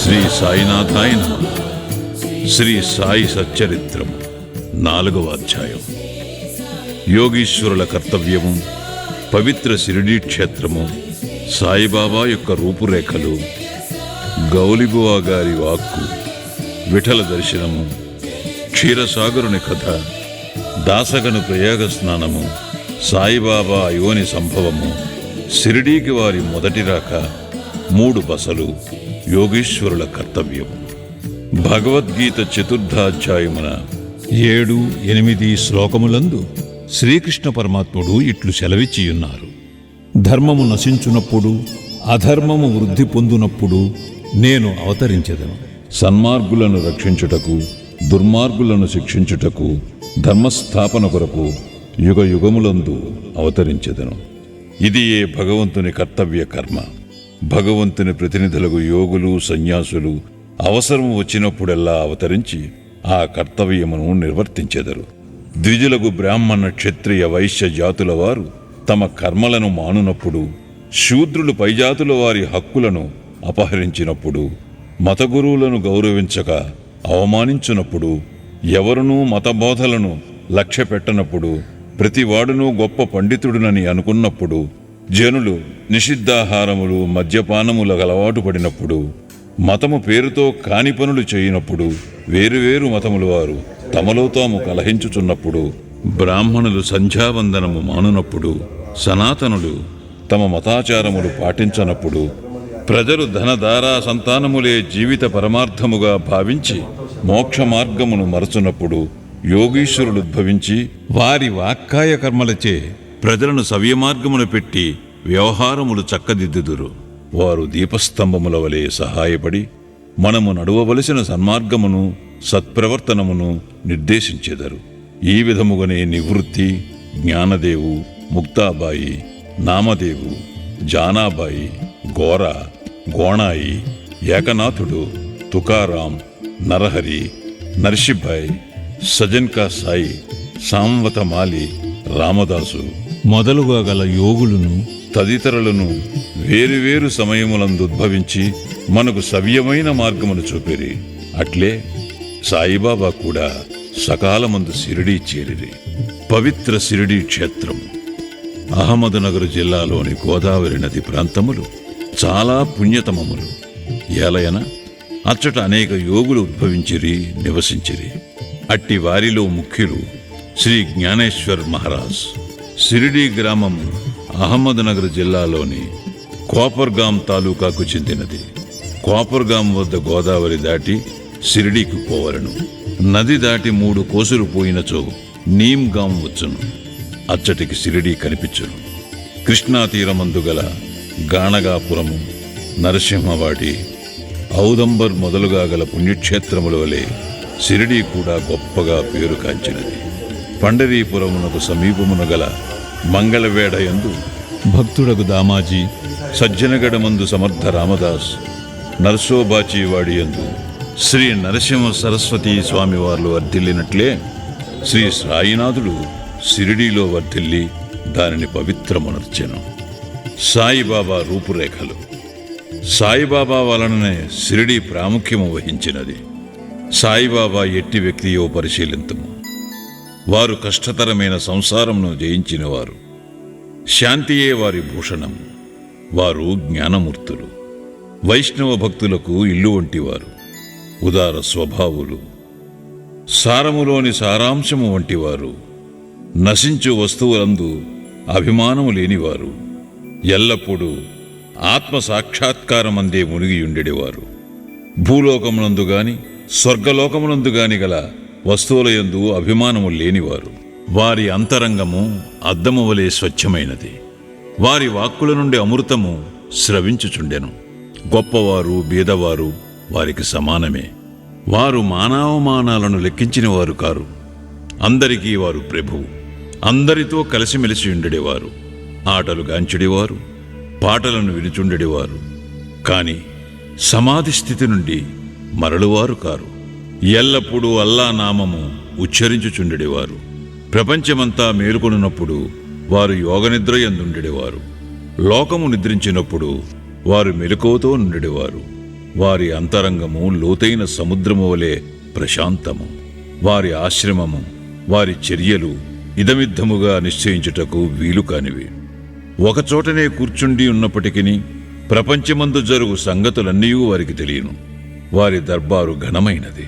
శ్రీ సాయినాథాయ నమః. శ్రీ సాయి సచ్చరిత్రము 4వ అధ్యాయం. యోగీశ్వరుల కర్తవ్యము, పవిత్ర షిరిడీ క్షేత్రము, సాయిబాబా యొక్క రూపురేఖలు, గౌలిబువా గారి వాక్కు, విఠల దర్శనము, క్షీరసాగరుని కథ, దాసగను ప్రయాగ స్నానము, సాయిబాబా యోని సంభవము, షిరిడీకి వారి మొదటి రాక, 3 బసలు, యోగీశ్వరుల కర్తవ్యము. భగవద్గీత 4వ అధ్యాయమున 7-8 శ్లోకములందు శ్రీకృష్ణ పరమాత్ముడు ఇట్లు సెలవిచ్చియున్నారు: ధర్మము నశించునప్పుడు, అధర్మము వృద్ధి పొందునప్పుడు నేను అవతరించెదను. సన్మార్గులను రక్షించుటకు, దుర్మార్గులను శిక్షించుటకు, ధర్మస్థాపన కొరకు యుగ యుగములందు అవతరించెదను. ఇది ఏ భగవంతుని కర్తవ్య కర్మ. భగవంతుని ప్రతినిధులకు యోగులు, సన్యాసులు అవసరం వచ్చినప్పుడెల్లా అవతరించి ఆ కర్తవ్యమును నిర్వర్తించెదరు. ద్విజులకు బ్రాహ్మణ, క్షత్రియ, వైశ్య జాతుల వారు తమ కర్మలను మానునప్పుడు, శూద్రులు పైజాతుల వారి హక్కులను అపహరించినప్పుడు, మతగురువులను గౌరవించక అవమానించునప్పుడు, ఎవరునూ మతబోధలను లక్ష్య పెట్టనప్పుడు, ప్రతివాడునూ గొప్ప పండితుడునని అనుకున్నప్పుడు, జనులు నిషిద్ధాహారములు, మద్యపానములకు అలవాటు పడినప్పుడు, మతము పేరుతో కాని పనులు చేయనప్పుడు, వేరువేరు మతముల వారు తమలో తాము కలహించుచున్నప్పుడు, బ్రాహ్మణులు సంధ్యావందనము మానునప్పుడు, సనాతనులు తమ మతాచారములు పాటించనప్పుడు, ప్రజలు ధనధారా సంతానములే జీవిత పరమార్థముగా భావించి మోక్ష మార్గమును మరచునప్పుడు, యోగీశ్వరులు ఉద్భవించి వారి వాక్కాయ కర్మలచే ప్రజలను సవ్యమార్గమును పెట్టి వ్యవహారములు చక్కదిద్దుదురు. వారు దీపస్తంభముల వలె సహాయపడి మనము నడువవలసిన సన్మార్గమును, సత్ప్రవర్తనమును నిర్దేశించెదరు. ఈ విధముగానే నివృత్తి, జ్ఞానదేవు, ముక్తాబాయి, నామదేవు, జానాబాయి, గోర, గోణాయి, ఏకనాథుడు, తుకారాం, నరహరి, నర్షిభాయ్, సజన్కా సాయి, సాంవతమాలి, రామదాసు మొదలుగా గల యోగులను తదితరులను వేరువేరు సమయములందు ఉద్భవించి మనకు సవ్యమైన మార్గమును చూపిరి. అట్లే సాయిబాబా కూడా సకాలమందు షిరిడీ చేరిరి. పవిత్ర షిరిడీ క్షేత్రము అహ్మద్నగర్ జిల్లాలోని గోదావరి నది ప్రాంతములు చాలా పుణ్యతమములు. ఏలయన అచ్చట అనేక యోగులు ఉద్భవించిరి, నివసించిరి. అట్టి వారిలో ముఖ్యులు శ్రీ జ్ఞానేశ్వర్ మహారాజ్. షిరిడీ గ్రామము అహ్మద్నగర్ జిల్లాలోని కోపర్గాం తాలూకాకు చెందినది. కోపర్గాం వద్ద గోదావరి దాటి షిరిడీకి పోవలను. నది దాటి 3 కోసులు పోయినచో నీమ్గాం వచ్చును. అచ్చటికి షిరిడీ కనిపించును. కృష్ణా తీరమందు గల గాణగాపురము, నరసింహవాడి, ఔదంబర్ మొదలుగా గల పుణ్యక్షేత్రముల వలె షిరిడీ కూడా గొప్పగా పేరు కాంచినది. పండరీపురమునకు సమీపమున గల మంగళవేఢయందు భక్తుడకు దామాజీ, సజ్జనగడమందు సమర్థ రామదాస్, నర్సోబాచీవాడి యందు శ్రీ నరసింహ సరస్వతీ స్వామివార్లు వర్ధిల్లినట్లే శ్రీ సాయినాథుడు షిరిడీలో వర్ధిల్లి దానిని పవిత్రమునర్చెను. సాయిబాబా రూపురేఖలు. సాయిబాబా వలననే షిరిడీ ప్రాముఖ్యము వహించినది. సాయిబాబా ఎట్టి వ్యక్తియో పరిశీలింతుము. వారు కష్టతరమైన సంసారమును జయించినవారు. శాంతియే వారి భూషణం. వారు జ్ఞానమూర్తులు. వైష్ణవ భక్తులకు ఇల్లు వంటివారు. ఉదార స్వభావులు. సారములోని సారాంశము వంటివారు. నశించు వస్తువులందు అభిమానము లేనివారు. ఎల్లప్పుడూ ఆత్మ సాక్షాత్కారమందే మునిగియుండెడివారు. భూలోకమునందు గాని స్వర్గలోకమునందు గాని గల వస్తువులయందు అభిమానము లేనివారు. వారి అంతరంగము అద్దము వలె స్వచ్ఛమైనది. వారి వాక్కుల నుండి అమృతము స్రవించుచుండెను. గొప్పవారు, బీదవారు వారికి సమానమే. వారు మానవమానాలను లెక్కించిన వారు కారు. అందరికీ వారు ప్రభువు. అందరితో కలిసిమెలిసి ఉండేవారు. ఆటలు గాంచెడివారు, పాటలను వినుచుండెడివారు. కాని సమాధి స్థితి నుండి మరలువారు కారు. ఎల్లప్పుడూ అల్లా నామము ఉచ్చరించుచుండెడివారు. ప్రపంచమంతా మేలుకొనున్నప్పుడు వారు యోగనిద్రయందుండెడివారు. లోకము నిద్రించినప్పుడు వారు మెలకువతో నుండెడివారు. వారి అంతరంగము లోతైన సముద్రము వలె ప్రశాంతము. వారి ఆశ్రమము, వారి చర్యలు ఇదమిద్దముగా నిశ్చయించుటకు వీలు కానివి. ఒకచోటనే కూర్చుండి ఉన్నప్పటికీ ప్రపంచమందు జరుగు సంగతులన్నీ వారికి తెలియను. వారి దర్బారు ఘనమైనది.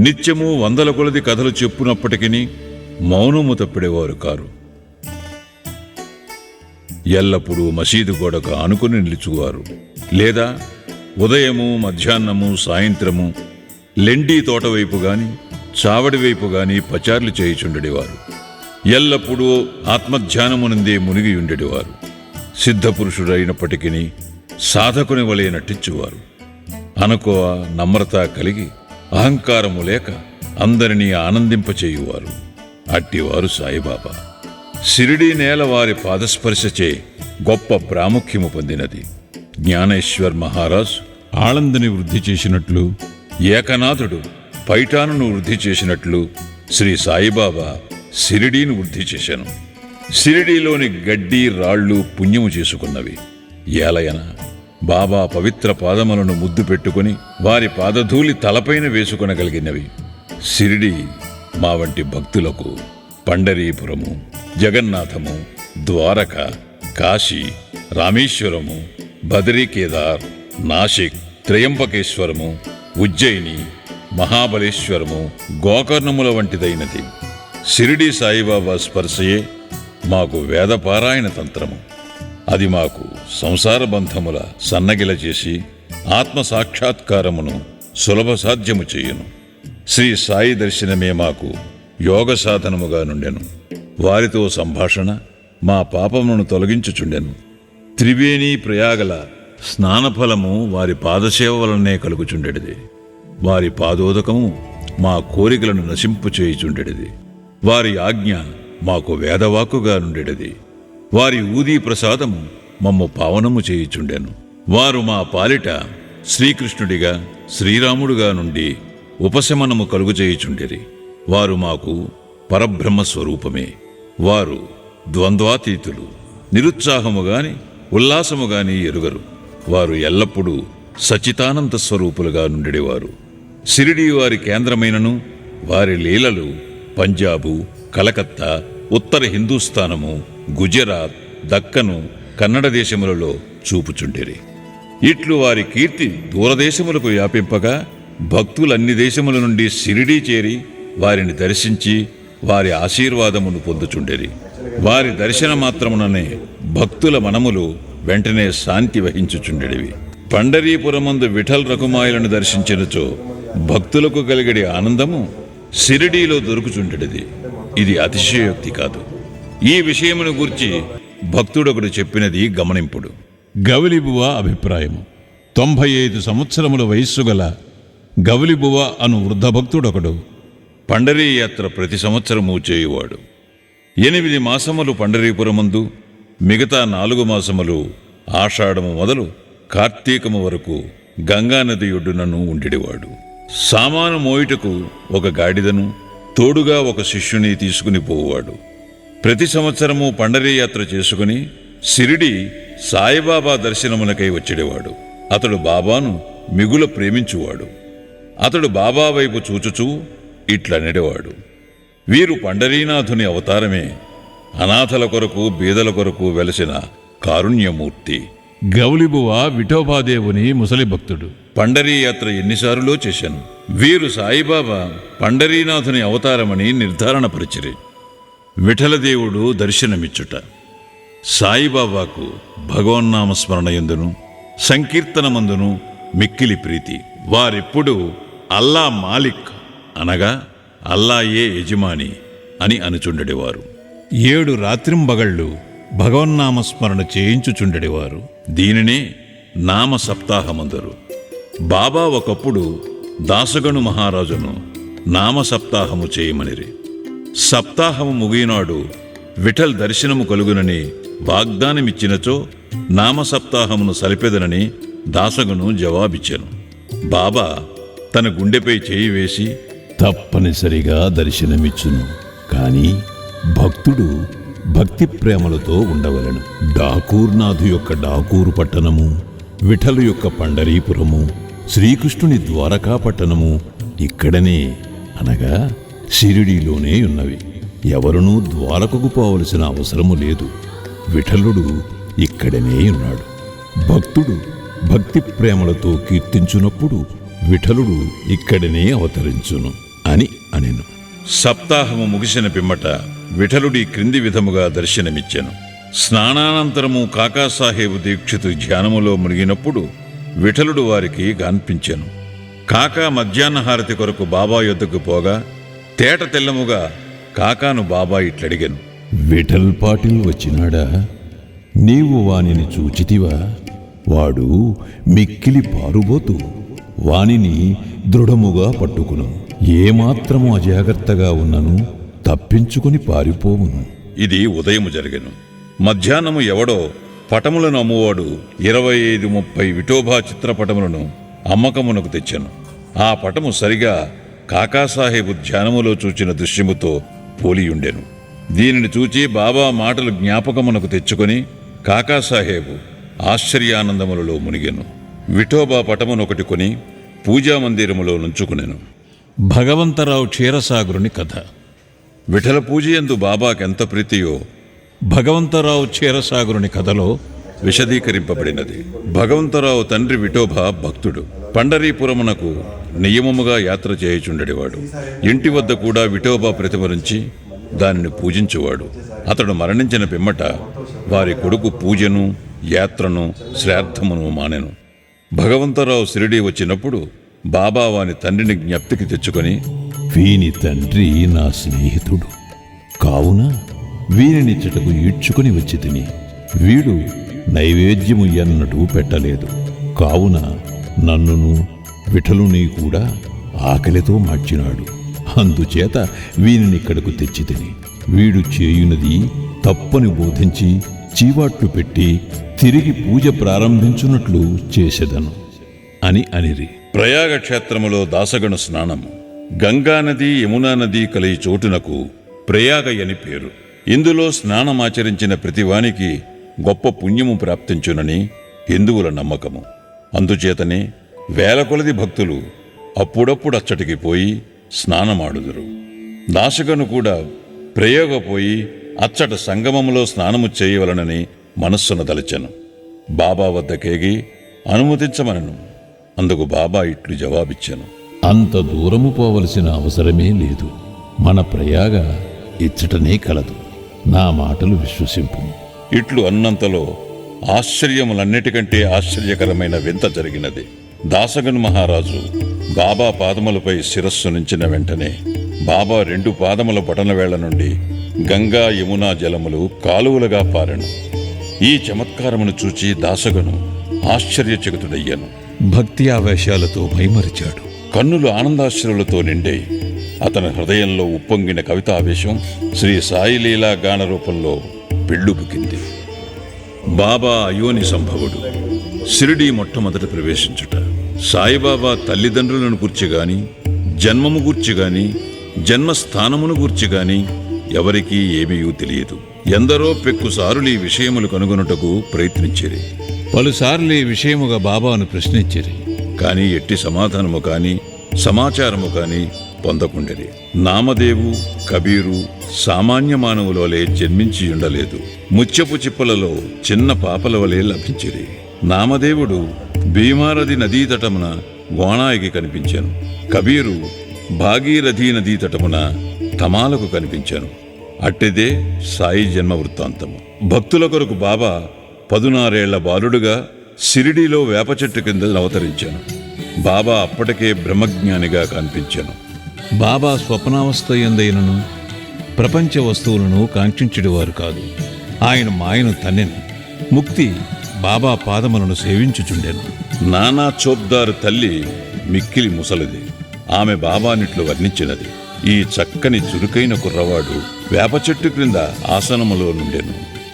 నిత్యము వందల కొలది కథలు చెప్పునప్పటికీ మౌనము తప్పిడేవారు కారు. ఎల్లప్పుడూ మసీదు గోడకు ఆనుకుని నిలుచువారు, లేదా ఉదయము, మధ్యాహ్నము, సాయంత్రము లెండి తోట వైపు గాని చావడి వైపు గాని పచార్లు చేయుచుండెడివారు. ఎల్లప్పుడూ ఆత్మధ్యానమునందే మునిగి ఉండేవారు. సిద్ధపురుషుడైనప్పటికీ సాధకుని వలె నటించువారు. అనుకోవ, నమ్రత కలిగి అహంకారము లేక అందరినీ ఆనందింపచేయువారు. అట్టివారు సాయిబాబా. షిరిడీ నేల వారి పాదస్పర్శచే గొప్ప ప్రాముఖ్యము పొందినది. జ్ఞానేశ్వర్ మహారాజ్ ఆళందని వృద్ధి చేసినట్లు, ఏకనాథుడు పైఠానును వృద్ధి చేసినట్లు శ్రీ సాయిబాబా షిరిడీని వృద్ధి చేశాను. షిరిడీలోని గడ్డి రాళ్లు పుణ్యము చేసుకున్నవి. ఏలయన బాబా పవిత్ర పాదములను ముద్దు పెట్టుకుని వారి పాదధూళి తలపైన వేసుకొనగలిగినవి. షిరిడీ మా వంటి భక్తులకు పండరీపురము, జగన్నాథము, ద్వారక, కాశీ, రామేశ్వరము, బదరీ కేదార్, నాసిక్, త్రయంబకేశ్వరము, ఉజ్జయిని, మహాబలేశ్వరము, గోకర్ణముల వంటిదైనది. షిరిడీ సాయిబాబా స్పర్శయే మాకు వేదపారాయణ తంత్రము. అది మాకు సంసార బంధముల సన్నగిల చేసి ఆత్మ సాక్షాత్కారమును సులభ సాధ్యము చేయును. శ్రీ సాయి దర్శనమే మాకు యోగ సాధనముగా నుండెను. వారితో సంభాషణ మా పాపములను తొలగించుచుండెను. త్రివేణి ప్రయాగల స్నానఫలము వారి పాదసేవ వలనే కలుగుచుండెడిది. వారి పాదోదకము మా కోరికలను నశింపు చేయుచుండెడిది. వారి ఆజ్ఞ మాకు వేదవాక్కుగా నుండెడిది. వారి ఊదీ ప్రసాదము మమ్ము పావనము చేయుచుండెను. వారు మా పాలిట శ్రీకృష్ణుడిగా, శ్రీరాముడుగా నుండి ఉపశమనము కలుగు చేయుచుండెరి. వారు మాకు పరబ్రహ్మ స్వరూపమే. వారు ద్వంద్వాతీతులు. నిరుత్సాహము గాని ఉల్లాసము గాని ఎరుగరు. వారు ఎల్లప్పుడూ సచితానంద స్వరూపులుగా నుండెడివారు. షిరిడీ వారి కేంద్రమైనను వారి లీలలు పంజాబు, కలకత్తా, ఉత్తర హిందూస్థానము, గుజరాత్, దక్కను, కన్నడ దేశములలో చూపుచుండెరి. ఇట్లు వారి కీర్తి దూరదేశములకు వ్యాపింపగా భక్తులన్ని దేశముల నుండి షిరిడీ చేరి వారిని దర్శించి వారి ఆశీర్వాదమును పొందుచుండెరి. వారి దర్శన మాత్రముననే భక్తుల మనములు వెంటనే శాంతి వహించుచుండెడివి. పండరీపురమందు విఠల్ రకుమాయులను దర్శించినచో భక్తులకు కలిగడి ఆనందము షిరిడీలో దొరుకుచుండెడిది. ఇది అతిశయోక్తి కాదు. ఈ విషయమును గూర్చి భక్తుడొకడు చెప్పినది గమనింపుడు. గౌలిబువ అభిప్రాయము. 95 సంవత్సరముల వయస్సు గల గౌలిబువ అను వృద్ధ భక్తుడొకడు పండరీ యాత్ర ప్రతి సంవత్సరము చేయువాడు. 8 మాసములు పండరీపురమందు, మిగతా 4 మాసములు ఆషాఢము మొదలు కార్తీకము వరకు గంగానది ఒడ్డునను ఉండేవాడు. సామాను మోయుటకు ఒక గాడిదను, తోడుగా ఒక శిష్యుని తీసుకుని పోవాడు. ప్రతి సంవత్సరము పండరీ యాత్ర చేసుకుని షిరిడీ సాయిబాబా దర్శనమునకై వచ్చేవాడు. అతడు బాబాను మిగుల ప్రేమించువాడు. అతడు బాబా వైపు చూచుచూ ఇట్లనెడవాడు: వీరు పండరీనాథుని అవతారమే. అనాథల కొరకు, బీదల కొరకు వెలసిన కారుణ్యమూర్తి. గౌలిబువ విఠోబాదేవుని ముసలి భక్తుడు. పండరీ యాత్ర ఎన్నిసార్లో చేశాను. వీరు సాయిబాబా పండరీనాథుని అవతారమని నిర్ధారణ పరిచిరి. విఠలదేవుడు దర్శనమిచ్చుట. సాయిబాబాకు భగవన్నామస్మరణయందును సంకీర్తనమందును మిక్కిలి ప్రీతి. వారెప్పుడు అల్లా మాలిక్ అనగా అల్లాయే యజమాని అని అనుచుండెడివారు. 7 రాత్రింబగళ్ళు భగవన్నామస్మరణ చేయించుచుండెడివారు. దీనినే నామ సప్తాహమందరు. బాబా ఒకప్పుడు దాసగను మహారాజును నామ సప్తాహము చేయమనిరి. సప్తాహము ముగినాడు విఠల్ దర్శనము కలుగునని వాగ్దానమిచ్చినచో నామ సప్తాహమును సలిపెదనని దాసగను జవాబిచ్చెను. బాబా తన గుండెపై చేయి వేసి, తప్పనిసరిగా దర్శనమిచ్చును, కాని భక్తుడు భక్తి ప్రేమలతో ఉండవలెను. డాకూర్నాథు యొక్క డాకూరు పట్టణము, విఠలు యొక్క పండరీపురము, శ్రీకృష్ణుని ద్వారకా పట్టణము ఇక్కడనే అనగా షిరిడీలోనే ఉన్నవి. ఎవరునూ ద్వారకకు పోవలసిన అవసరము లేదు. విఠలుడు ఇక్కడనే ఉన్నాడు. భక్తుడు భక్తి ప్రేమలతో కీర్తించునప్పుడు విఠలుడు ఇక్కడనే అవతరించును అని అనెను. సప్తాహము ముగిసిన పిమ్మట విఠలుడి క్రింది విధముగా దర్శనమిచ్చెను. స్నానానంతరము కాకాసాహేబు దీక్షితు ధ్యానములో మునిగినప్పుడు విఠలుడు వారికి గాన్పించెను. కాకా మధ్యాహ్నహారతి కొరకు బాబా యొద్దకు పోగా తేట తెల్లముగా కాకాను బాబా ఇట్లడిగెను. విఠల్ పాటిల్ వచ్చినాడా? నీవు వానిని చూచితివా? వాడు మిక్కిలి పారుబోతు. వానిని దృఢముగా పట్టుకును. ఏమాత్రము అజాగ్రత్తగా ఉన్నను తప్పించుకుని పారిపోవును. ఇది ఉదయము జరిగెను. మధ్యాహ్నము ఎవడో పటములను అమ్మువాడు 25-30 విఠోబా చిత్రపటములను అమ్మకమునకు తెచ్చెను. ఆ పటము సరిగా కాకాసాహేబు ధ్యానములో చూచిన దృశ్యముతో పోలియుండెను. దీనిని చూచి బాబా మాటలు జ్ఞాపకమునకు తెచ్చుకొని కాకాసాహేబు ఆశ్చర్యానందములలో మునిగెను. విఠోబా పటమునొకటి కొని పూజామందిరములో నుంచుకునెను. భగవంతరావు క్షీరసాగరుని కథ. విఠల పూజయందు బాబాకెంత ప్రీతియో భగవంతరావు క్షీరసాగరుని కథలో విశదీకరింపబడినది. భగవంతరావు తండ్రి విఠోబా భక్తుడు. పండరీపురమునకు నియమముగా యాత్ర చేయుచుండెడివాడు. ఇంటి వద్ద కూడా విఠోబా ప్రతిమ నుంచి దానిని పూజించువాడు. అతడు మరణించిన పిమ్మట వారి కొడుకు పూజను, యాత్రను, శ్రాద్ధమును మానెను. భగవంతరావు షిరిడీ వచ్చినప్పుడు బాబా వాని తండ్రిని జ్ఞప్తికి తెచ్చుకొని, వీని తండ్రి నా స్నేహితుడు కావున వీనినిచ్చటకు ఈడ్చుకుని వచ్చి తిని, వీడు నైవేద్యము ఎన్నటూ పెట్టలేదు. కావున నన్నును విఠలుని కూడా ఆకలితో మార్చినాడు. అందుచేత వీనినిక్కడకు తెచ్చి తిని, వీడు చేయునది తప్పని బోధించి చీవాట్లు పెట్టి తిరిగి పూజ ప్రారంభించున్నట్లు చేసెదను అని అనిరి. ప్రయాగ క్షేత్రములో దాసగణ స్నానము. గంగానది, యమునా నది కలిగి చోటునకు ప్రయాగ అని పేరు. ఇందులో స్నానమాచరించిన ప్రతివానికి గొప్ప పుణ్యము ప్రాప్తించునని హిందువుల నమ్మకము. అందుచేతనే వేల కొలది భక్తులు అప్పుడప్పుడు అచ్చటికి పోయి స్నానమాడుదురు. దాసగను కూడా ప్రయోగ పోయి అచ్చట సంగమములో స్నానము చేయవలనని మనస్సును దలచెను. బాబా వద్దకేగి అనుమతించమనను. అందుకు బాబా ఇట్లు జవాబిచ్చెను. అంత దూరము పోవలసిన అవసరమే లేదు. మన ప్రయాగ ఇచ్చటనే కలదు. నా మాటలు విశ్వసింపు. ఇట్లు అన్నంతలో ఆశ్చర్యములన్నిటికంటే ఆశ్చర్యకరమైన వింత జరిగినది. దాసగన్ మహారాజు బాబా పాదములపై శిరస్సు నుంచిన వెంటనే బాబా 2 పాదముల బొటనవేళ్ల నుండి గంగా, యమునా జలములు కాలువలుగా పారెను. ఈ చమత్కారమును చూచి దాసగను ఆశ్చర్యచకితుడయ్యను. భక్తి ఆవేశాలతో మైమరిచాడు. కన్నులు ఆనందాశ్రులతో నిండే అతని హృదయంలో ఉప్పొంగిన కవితావేశం శ్రీ సాయిలీలా గాన రూపంలో పెళ్ళుబుకింది. బాబా అయోని సంభవుడు. షిరిడీ మొట్టమొదట ప్రవేశించుట. సాయిబాబా తల్లిదండ్రులను గూర్చిగాని, జన్మము గూర్చిగాని, జన్మస్థానమును గూర్చిగాని ఎవరికీ ఏమీ తెలియదు. ఎందరో పెక్కుసారులు ఈ విషయములు కనుగొనుటకు ప్రయత్నించిరి. పలుసార్లు ఈ విషయముగా బాబాను ప్రశ్నించిరి. కాని ఎట్టి సమాధానము కాని, సమాచారము కాని పొందకుండెరి. నామదేవు, కబీరు సామాన్య మానవులవలే జన్మించి ఉండలేదు. ముత్యపు చిప్పలలో చిన్న పాపల వలె లభించిరి. నామదేవుడు భీమారథి నదీ తటమున గోణాయికి కనిపించాను. కబీరు భాగీరథీ నదీ తటమున తమాలకు కనిపించాను. అట్టిదే సాయి జన్మ వృత్తాంతము. భక్తుల కొరకు బాబా 16 బాలుడుగా షిరిడీలో వేప చెట్టు కింద అవతరించాను. బాబా అప్పటికే బ్రహ్మజ్ఞానిగా కనిపించాను. బాబా స్వప్నావస్థ ఎందైనను ప్రపంచ వస్తువులను కాంక్షించుడివారు కాదు. ఆయన మాయను తన్నెను. ముక్తి బాబా పాదములను సేవించుచుండెను. నానా చోద్దారు తల్లి మిక్కిలి ముసలిది. ఆమె బాబానిట్లు వర్ణించినది. ఈ చక్కని చురుకైన కుర్రవాడు వేప చెట్టు క్రింద ఆసనములో నుండెను.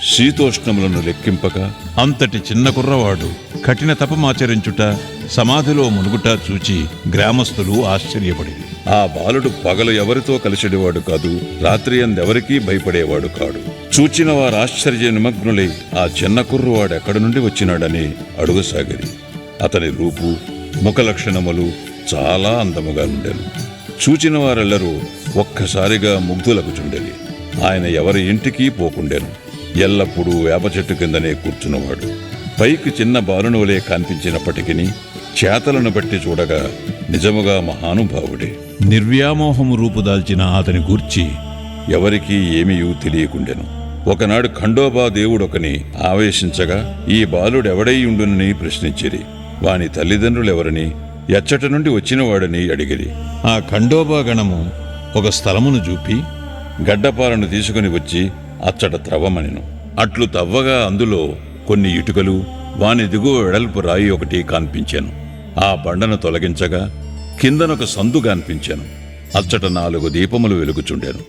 శీతోష్ణములను లెక్కింపక అంతటి చిన్న కుర్రవాడు కఠిన తపమాచరించుట, సమాధిలో మునుగుట చూచి గ్రామస్తులు ఆశ్చర్యపడింది. ఆ బాలుడు పగలు ఎవరితో కలిసిడివాడు కాదు, రాత్రి అందెవరికీ భయపడేవాడు కాడు. చూచిన వారు ఆశ్చర్య నిమగ్నులై ఆ చిన్న కుర్రవాడు ఎక్కడి నుండి వచ్చినాడని అడుగసాగిరి. అతని రూపు, ముఖ లక్షణములు చాలా అందముగా ఉండెను. చూచిన వారెల్లరూ ఒక్కసారిగా ముగ్ధులగుచుండెని. ఆయన ఎవరి ఇంటికి పోకుండెను. ఎల్లప్పుడూ వేప చెట్టు కిందనే కూర్చున్నవాడు. పైకి చిన్న బాలుని వలె కనిపించినప్పటికీ చేతలను బట్టి చూడగా నిజముగా మహానుభావుడే. నిర్వ్యామోహము రూపుదాల్చిన అతని గూర్చి ఎవరికీ ఏమీయూ తెలియకుండెను. ఒకనాడు ఖండోబా దేవుడొకని ఆవేశించగా ఈ బాలుడెవడై ఉండునని ప్రశ్నించిరి. వాని తల్లిదండ్రులెవరని, ఎచ్చట నుండి వచ్చినవాడని అడిగిరి. ఆ ఖండోబా గణము ఒక స్థలమును చూపి గడ్డపారను తీసుకుని వచ్చి అచ్చట త్రవ్వమనెను. అట్లు తవ్వగా అందులో కొన్ని ఇటుకలు, వాని దిగువ వెడల్పు రాయి ఒకటి కనిపించాను. ఆ బండను తొలగించగా కిందనొక సందు కనిపించాను. అచ్చట 4 దీపములు వెలుగుచుండెను.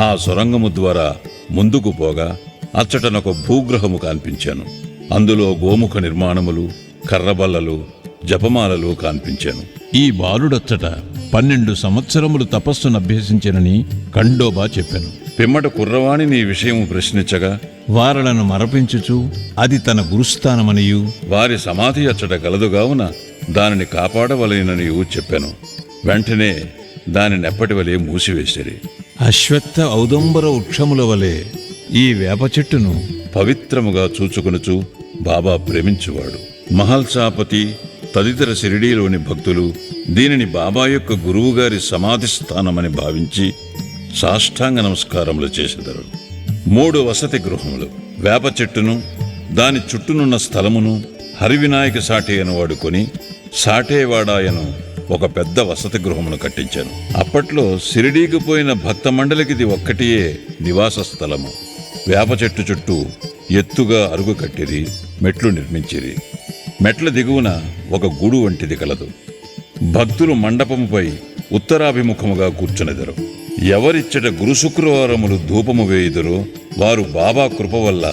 ఆ సొరంగము ద్వారా ముందుకు పోగా అచ్చటనొక భూగ్రహము కనిపించాను. అందులో గోముఖ నిర్మాణములు, కర్రబల్లలు, జపమాలలు కనిపించాను. ఈ బాలుడచ్చట 12 సంవత్సరములు తపస్సును అభ్యసించెనని ఖండోబా చెప్పెను. పిమ్మట కుర్రవాణి నీ విషయము ప్రశ్నించగా వారలను మరపించుచు అది తన గురుస్థానమనియు వారి సమాధి అచ్చట కలదుగావున దానిని కాపాడవలెననియు చెప్పాను. వెంటనే దానిని ఎప్పటివలే మూసివేసిరి. అశ్వత్థ ఔదంబర వృక్షముల వలె ఈ వేప చెట్టును పవిత్రముగా చూచుకొనుచు బాబా ప్రేమించువాడు. మహల్సాపతి తదితర షిరిడీలోని భక్తులు దీనిని బాబా యొక్క గురువుగారి సమాధి స్థానమని భావించి సాష్టాంగ నమస్కారములు చేసెదరు. 3 వసతి గృహములు, వేప చెట్టును దాని చుట్టూనున్న స్థలమును హరివినాయక సాటేయను వాడుకొని సాటేవాడాయను ఒక పెద్ద వసతి గృహమును కట్టించాను. అప్పట్లో షిరిడీకి పోయిన భక్త మండలికిది ఒక్కటియే నివాస స్థలము. వేప చెట్టు చుట్టూ ఎత్తుగా అరుగు కట్టిరి, మెట్లు నిర్మించిరి. మెట్ల దిగువన ఒక గూడు వంటిది కలదు. భక్తులు మండపముపై ఉత్తరాభిముఖముగా కూర్చునెదరు. ఎవరిచ్చట గురు శుక్రవారములు ధూపము వేయుదురో వారు బాబా కృప వల్ల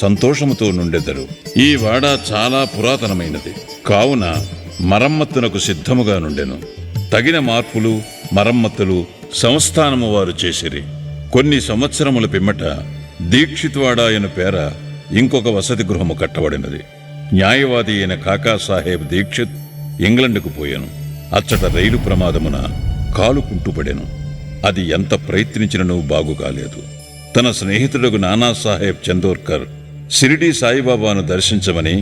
సంతోషముతో నుండెదరు. ఈ వాడ చాలా పురాతనమైనది కావున మరమ్మత్తునకు సిద్ధముగా నుండెను. తగిన మార్పులు, మరమ్మత్తులు సంస్థానము వారు చేసిరి. కొన్ని సంవత్సరముల పిమ్మట దీక్షిత్వాడాయను పేర ఇంకొక వసతి గృహము కట్టబడినది. న్యాయవాది అయిన కాకాసాహెబ్ దీక్షిత్ ఇంగ్లండ్కు పోయాను. అచ్చట రైలు ప్రమాదమున కాలు కుంటుపడెను. అది ఎంత ప్రయత్నించినను బాగు కాలేదు. తన స్నేహితుడకు నానాసాహెబ్ చందోర్కర్ షిరిడీ సాయిబాబాను దర్శించమని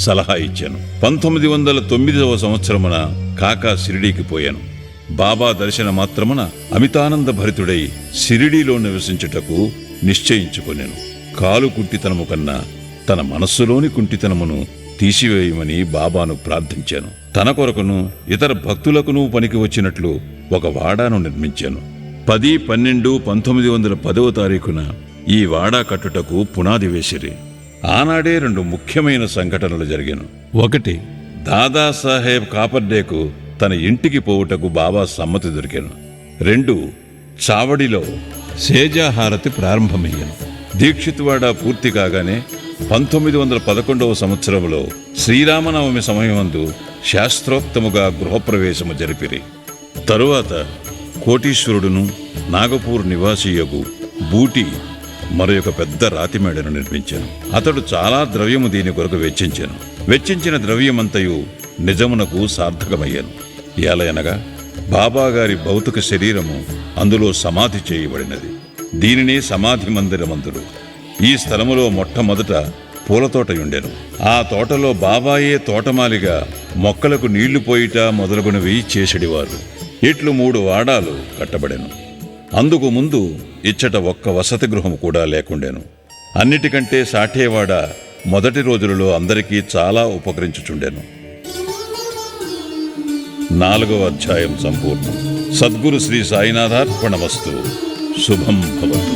సలహా ఇచ్చాను. 1909వ సంవత్సరమున కాకా షిరిడీకి పోయాను. బాబా దర్శన మాత్రమున అమితానంద భరితుడై షిరిడీలో నివసించుటకు నిశ్చయించుకొనెను. కాలు కుంటితనము కన్నా తన మనస్సులోని కుంటితనమును తీసివేయమని బాబాను ప్రార్థించాను. తన కొరకును ఇతర భక్తులకును పనికి వచ్చినట్లు ఒక వాడాను నిర్మించాను. 10-12-1910వ తారీఖున ఈ వాడా కట్టుటకు పునాది వేసిరి. ఆనాడే 2 ముఖ్యమైన సంఘటనలు జరిగాను. 1 దాదాసాహెబ్ కాపర్డేకు తన ఇంటికి పోవుటకు బాబా సమ్మతి దొరికాను. 2 చావడిలో సేజాహారతి ప్రారంభమయ్యను. దీక్షిత్వాడ పూర్తి కాగానే 1911వ సంవత్సరంలో శ్రీరామనవమి సమయమందు శాస్త్రోక్తముగా గృహప్రవేశము జరిపిరి. తరువాత కోటీశ్వరుడును నాగపూర్ నివాసియగు బూటి మరొక పెద్ద రాతిమేడను నిర్మించాను. అతడు చాలా ద్రవ్యము దీని కొరకు వెచ్చించాను. వెచ్చించిన ద్రవ్యమంతయు నిజమునకు సార్థకమయ్యాను. ఏలయనగా బాబాగారి భౌతిక శరీరము అందులో సమాధి చేయబడినది. దీనినే సమాధి మందిరమందురు. ఈ స్థలములో మొట్టమొదట పూలతోటయుండెను. ఆ తోటలో బాబాయే తోటమాలిగా మొక్కలకు నీళ్లు పోయిట మొదలుగునవి చేసెడివారు. ఇట్లు 3 వాడాలు కట్టబడెను. అందుకు ముందు ఇచ్చట ఒక్క వసతి గృహము కూడా లేకుండెను. అన్నిటికంటే సాఠేవాడ మొదటి రోజులలో అందరికీ చాలా ఉపకరించుచుండెను. 4వ అధ్యాయం సంపూర్ణం. సద్గురు శ్రీ సాయినాథార్పణమస్తు. శుభం భవతు.